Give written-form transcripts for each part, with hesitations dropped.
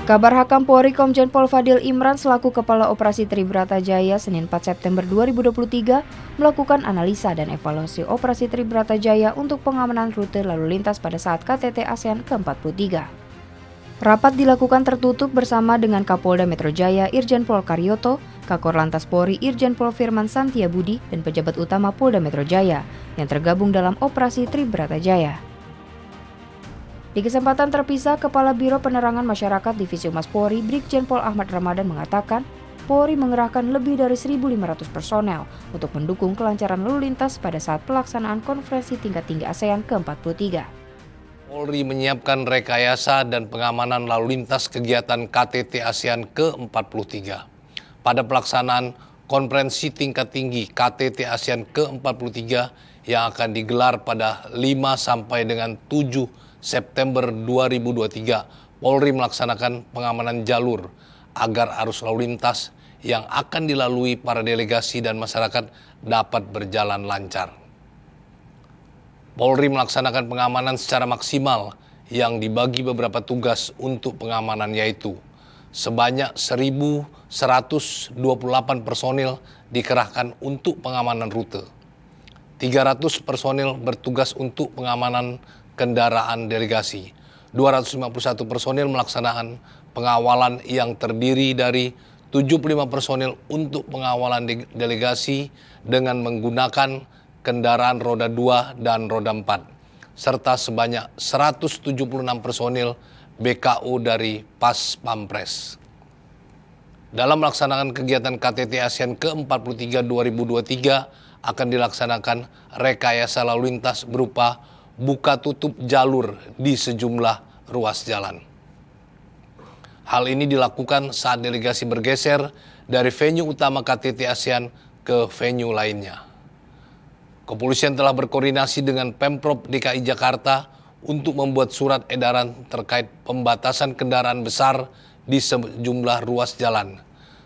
Kabar Hakam Polri Komjen Pol Fadil Imran selaku Kepala Operasi Tribrata Jaya Senin 4 September 2023 melakukan analisa dan evaluasi Operasi Tribrata Jaya untuk pengamanan rute lalu lintas pada saat KTT ASEAN ke-43. Rapat dilakukan tertutup bersama dengan Kapolda Metro Jaya Irjen Pol Karyoto, Kakor Lantas Polri Irjen Pol Firman Santiabudi, dan pejabat utama Polda Metro Jaya yang tergabung dalam Operasi Tribrata Jaya. Di kesempatan terpisah, Kepala Biro Penerangan Masyarakat Divisi Humas Polri Brigjen Pol Ahmad Ramadan mengatakan, Polri mengerahkan lebih dari 1.500 personel untuk mendukung kelancaran lalu lintas pada saat pelaksanaan konferensi tingkat tinggi ASEAN ke-43. Polri menyiapkan rekayasa dan pengamanan lalu lintas kegiatan KTT ASEAN ke-43. Pada pelaksanaan konferensi tingkat tinggi KTT ASEAN ke-43 yang akan digelar pada 5 sampai dengan 7 September 2023, Polri melaksanakan pengamanan jalur agar arus lalu lintas yang akan dilalui para delegasi dan masyarakat dapat berjalan lancar. Polri melaksanakan pengamanan secara maksimal yang dibagi beberapa tugas untuk pengamanan, yaitu sebanyak 1.128 personil dikerahkan untuk pengamanan rute. 300 personil bertugas untuk pengamanan kendaraan delegasi. 251 personil melaksanakan pengawalan yang terdiri dari 75 personil untuk pengawalan delegasi dengan menggunakan kendaraan roda 2 dan roda 4, serta sebanyak 176 personil BKU dari Pas Pampres. Dalam melaksanakan kegiatan KTT ASEAN ke-43 2023 akan dilaksanakan rekayasa lalu lintas berupa buka tutup jalur di sejumlah ruas jalan. Hal ini dilakukan saat delegasi bergeser dari venue utama KTT ASEAN ke venue lainnya. Kepolisian telah berkoordinasi dengan Pemprov DKI Jakarta untuk membuat surat edaran terkait pembatasan kendaraan besar di sejumlah ruas jalan.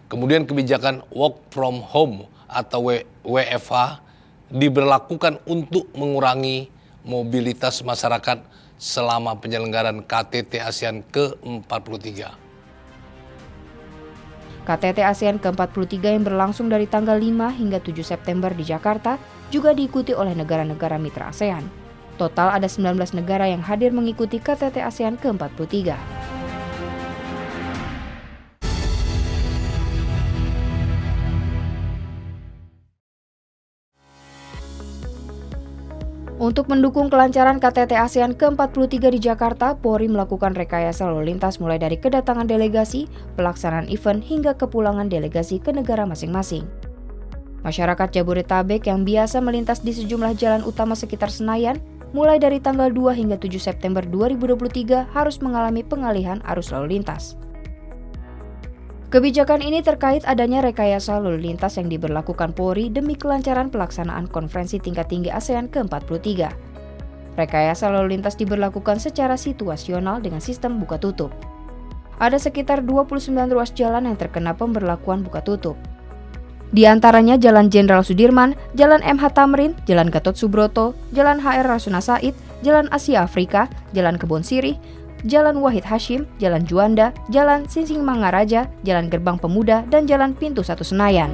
Kemudian kebijakan work from home atau WFH diberlakukan untuk mengurangi mobilitas masyarakat selama penyelenggaraan KTT ASEAN ke-43. KTT ASEAN ke-43 yang berlangsung dari tanggal 5 hingga 7 September di Jakarta juga diikuti oleh negara-negara mitra ASEAN. Total ada 19 negara yang hadir mengikuti KTT ASEAN ke-43. Untuk mendukung kelancaran KTT ASEAN ke-43 di Jakarta, Polri melakukan rekayasa lalu lintas mulai dari kedatangan delegasi, pelaksanaan event, hingga kepulangan delegasi ke negara masing-masing. Masyarakat Jabodetabek yang biasa melintas di sejumlah jalan utama sekitar Senayan, mulai dari tanggal 2 hingga 7 September 2023 harus mengalami pengalihan arus lalu lintas. Kebijakan ini terkait adanya rekayasa lalu lintas yang diberlakukan Polri demi kelancaran pelaksanaan konferensi tingkat tinggi ASEAN ke-43. Rekayasa lalu lintas diberlakukan secara situasional dengan sistem buka tutup. Ada sekitar 29 ruas jalan yang terkena pemberlakuan buka tutup. Di antaranya Jalan Jenderal Sudirman, Jalan MH Tamrin, Jalan Gatot Subroto, Jalan HR Rasuna Said, Jalan Asia Afrika, Jalan Kebon Sirih, Jalan Wahid Hashim, Jalan Juanda, Jalan Sinsing Mangaraja, Jalan Gerbang Pemuda, dan Jalan Pintu 1 Senayan.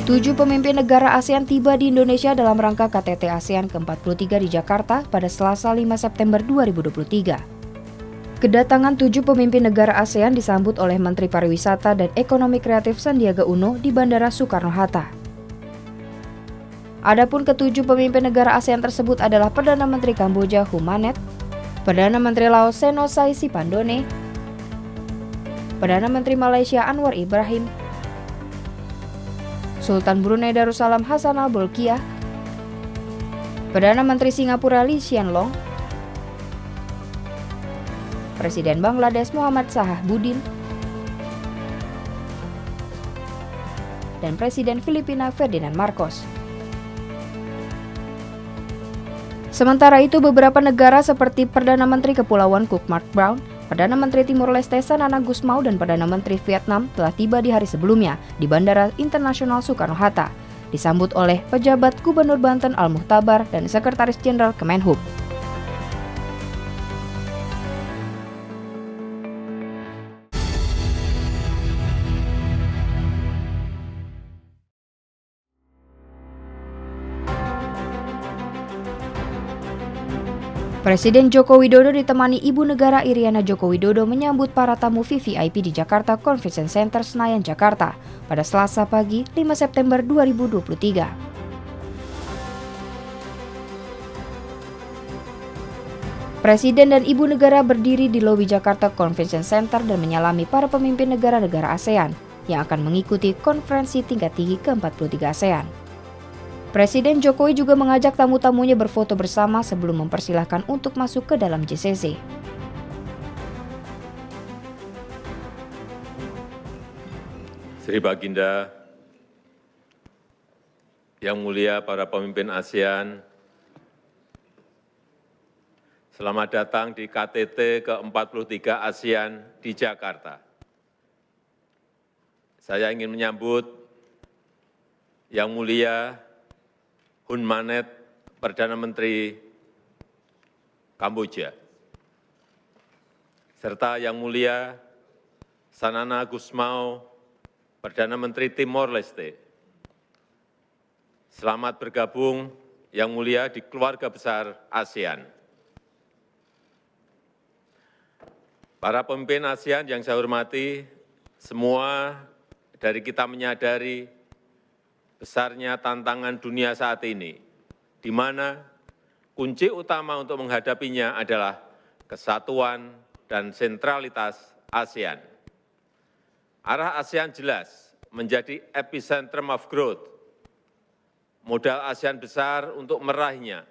Tujuh pemimpin negara ASEAN tiba di Indonesia dalam rangka KTT ASEAN ke-43 di Jakarta pada Selasa 5 September 2023. Kedatangan 7 pemimpin negara ASEAN disambut oleh Menteri Pariwisata dan Ekonomi Kreatif Sandiaga Uno di Bandara Soekarno-Hatta. Adapun ketujuh pemimpin negara ASEAN tersebut adalah Perdana Menteri Kamboja Hun Manet, Perdana Menteri Laos Senosai Siphandone, Perdana Menteri Malaysia Anwar Ibrahim, Sultan Brunei Darussalam Hassan Al-Bolkiah, Perdana Menteri Singapura Lee Hsien Loong, Presiden Bangladesh Muhammad Sahabuddin, dan Presiden Filipina Ferdinand Marcos. Sementara itu, beberapa negara seperti Perdana Menteri Kepulauan Cook Mark Brown, Perdana Menteri Timor Leste Sanana Gusmao dan Perdana Menteri Vietnam telah tiba di hari sebelumnya di Bandara Internasional Soekarno-Hatta, disambut oleh pejabat Gubernur Banten Al-Muhtabar dan Sekretaris Jenderal Kemenhub. Presiden Joko Widodo ditemani Ibu Negara Iriana Joko Widodo menyambut para tamu VVIP di Jakarta Convention Center Senayan, Jakarta pada Selasa pagi 5 September 2023. Presiden dan Ibu Negara berdiri di lobi Jakarta Convention Center dan menyalami para pemimpin negara-negara ASEAN yang akan mengikuti konferensi tingkat tinggi ke-43 ASEAN. Presiden Jokowi juga mengajak tamu-tamunya berfoto bersama sebelum mempersilahkan untuk masuk ke dalam JCC. Sri Baginda, yang mulia para pemimpin ASEAN, selamat datang di KTT ke-43 ASEAN di Jakarta. Saya ingin menyambut yang mulia Hun Manet, Perdana Menteri Kamboja, serta yang mulia Sanana Gusmao, Perdana Menteri Timor Leste. Selamat bergabung yang mulia di keluarga besar ASEAN. Para pemimpin ASEAN yang saya hormati, semua dari kita menyadari besarnya tantangan dunia saat ini, di mana kunci utama untuk menghadapinya adalah kesatuan dan sentralitas ASEAN. Arah ASEAN jelas menjadi epicentrum of growth. Modal ASEAN besar untuk meraihnya,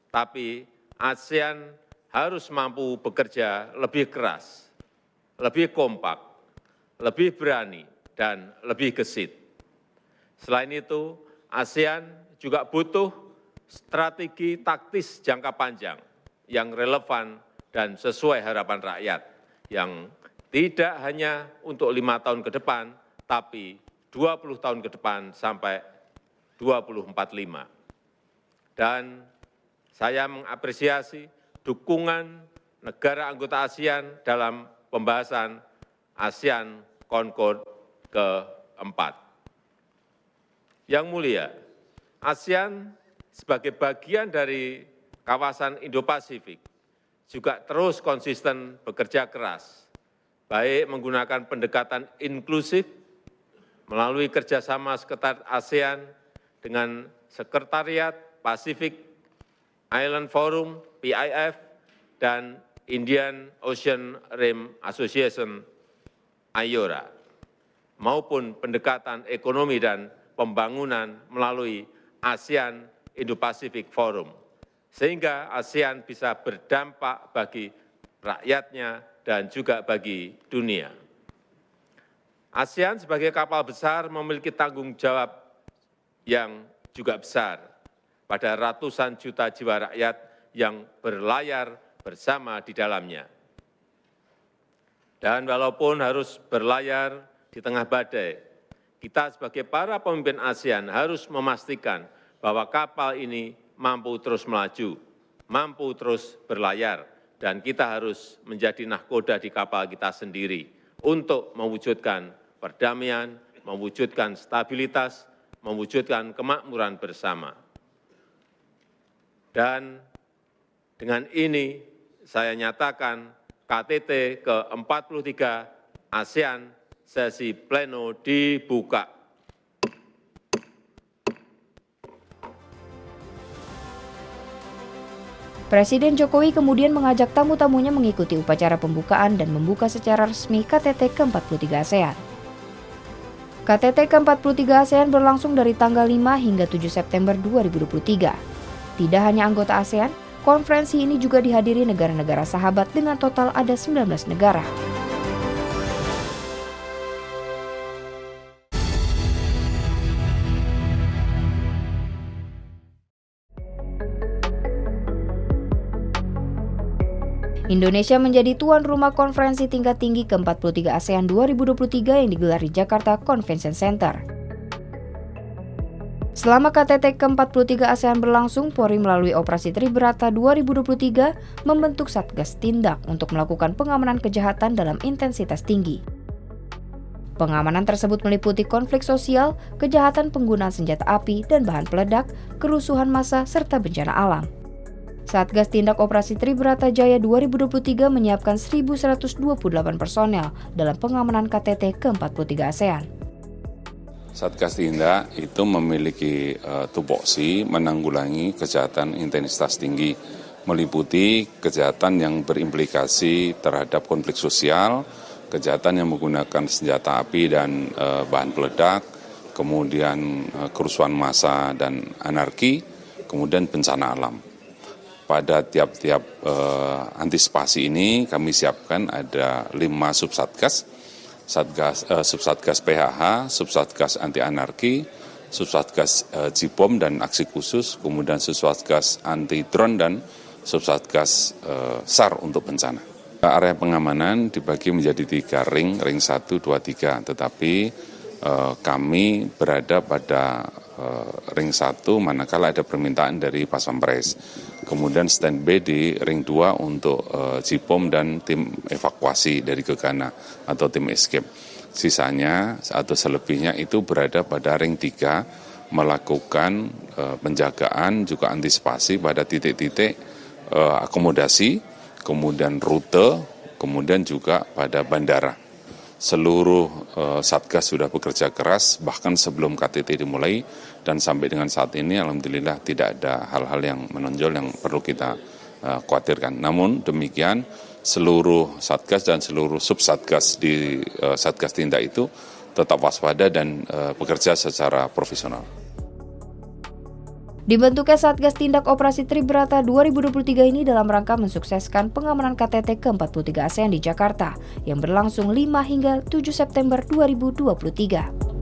tapi ASEAN harus mampu bekerja lebih keras, lebih kompak, lebih berani, dan lebih gesit. Selain itu, ASEAN juga butuh strategi taktis jangka panjang yang relevan dan sesuai harapan rakyat, yang tidak hanya untuk 5 tahun ke depan, tapi 20 tahun ke depan sampai 2045. Dan saya mengapresiasi dukungan negara anggota ASEAN dalam pembahasan ASEAN Concord ke-4. Yang mulia, ASEAN sebagai bagian dari kawasan Indo-Pasifik juga terus konsisten bekerja keras, baik menggunakan pendekatan inklusif melalui kerjasama sekretariat ASEAN dengan Sekretariat Pacific Island Forum, PIF, dan Indian Ocean Rim Association, IORA, maupun pendekatan ekonomi dan pembangunan melalui ASEAN Indo-Pacific Forum, sehingga ASEAN bisa berdampak bagi rakyatnya dan juga bagi dunia. ASEAN sebagai kapal besar memiliki tanggung jawab yang juga besar pada ratusan juta jiwa rakyat yang berlayar bersama di dalamnya. Dan walaupun harus berlayar di tengah badai, kita sebagai para pemimpin ASEAN harus memastikan bahwa kapal ini mampu terus melaju, mampu terus berlayar, dan kita harus menjadi nahkoda di kapal kita sendiri untuk mewujudkan perdamaian, mewujudkan stabilitas, mewujudkan kemakmuran bersama. Dan dengan ini saya nyatakan KTT ke-43 ASEAN sesi pleno dibuka. Presiden Jokowi kemudian mengajak tamu-tamunya mengikuti upacara pembukaan dan membuka secara resmi KTT ke-43 ASEAN. KTT ke-43 ASEAN berlangsung dari tanggal 5 hingga 7 September 2023. Tidak hanya anggota ASEAN, konferensi ini juga dihadiri negara-negara sahabat dengan total ada 19 negara. Indonesia menjadi tuan rumah konferensi tingkat tinggi ke-43 ASEAN 2023 yang digelar di Jakarta Convention Center. Selama KTT ke-43 ASEAN berlangsung, Polri melalui Operasi Tribrata 2023 membentuk Satgas Tindak untuk melakukan pengamanan kejahatan dalam intensitas tinggi. Pengamanan tersebut meliputi konflik sosial, kejahatan penggunaan senjata api dan bahan peledak, kerusuhan massa, serta bencana alam. Satgas Tindak Operasi Tribrata Jaya 2023 menyiapkan 1.128 personel dalam pengamanan KTT ke-43 ASEAN. Satgas Tindak itu memiliki tupoksi menanggulangi kejahatan intensitas tinggi, meliputi kejahatan yang berimplikasi terhadap konflik sosial, kejahatan yang menggunakan senjata api dan bahan peledak, kemudian kerusuhan massa dan anarki, kemudian bencana alam. Pada tiap-tiap antisipasi ini kami siapkan ada 5 subsatgas, subsatgas PHH, subsatgas anti anarki, subsatgas Jibom dan aksi khusus, kemudian subsatgas anti drone dan subsatgas SAR untuk bencana. Area pengamanan dibagi menjadi 3 ring 1, 2, 3, tetapi kami berada pada ring 1 manakala ada permintaan dari Pas Pampres. Kemudian standby di ring 2 untuk Jibom dan tim evakuasi dari Gegana atau tim escape. Sisanya atau selebihnya itu berada pada ring 3 melakukan penjagaan juga antisipasi pada titik-titik akomodasi, kemudian rute, kemudian juga pada bandara. Seluruh Satgas sudah bekerja keras bahkan sebelum KTT dimulai dan sampai dengan saat ini alhamdulillah tidak ada hal-hal yang menonjol yang perlu kita khawatirkan. Namun demikian seluruh Satgas dan seluruh subsatgas di Satgas Tindak itu tetap waspada dan bekerja secara profesional. Dibentuknya Satgas Tindak Operasi Tribrata 2023 ini dalam rangka mensukseskan pengamanan KTT ke-43 ASEAN di Jakarta yang berlangsung 5 hingga 7 September 2023.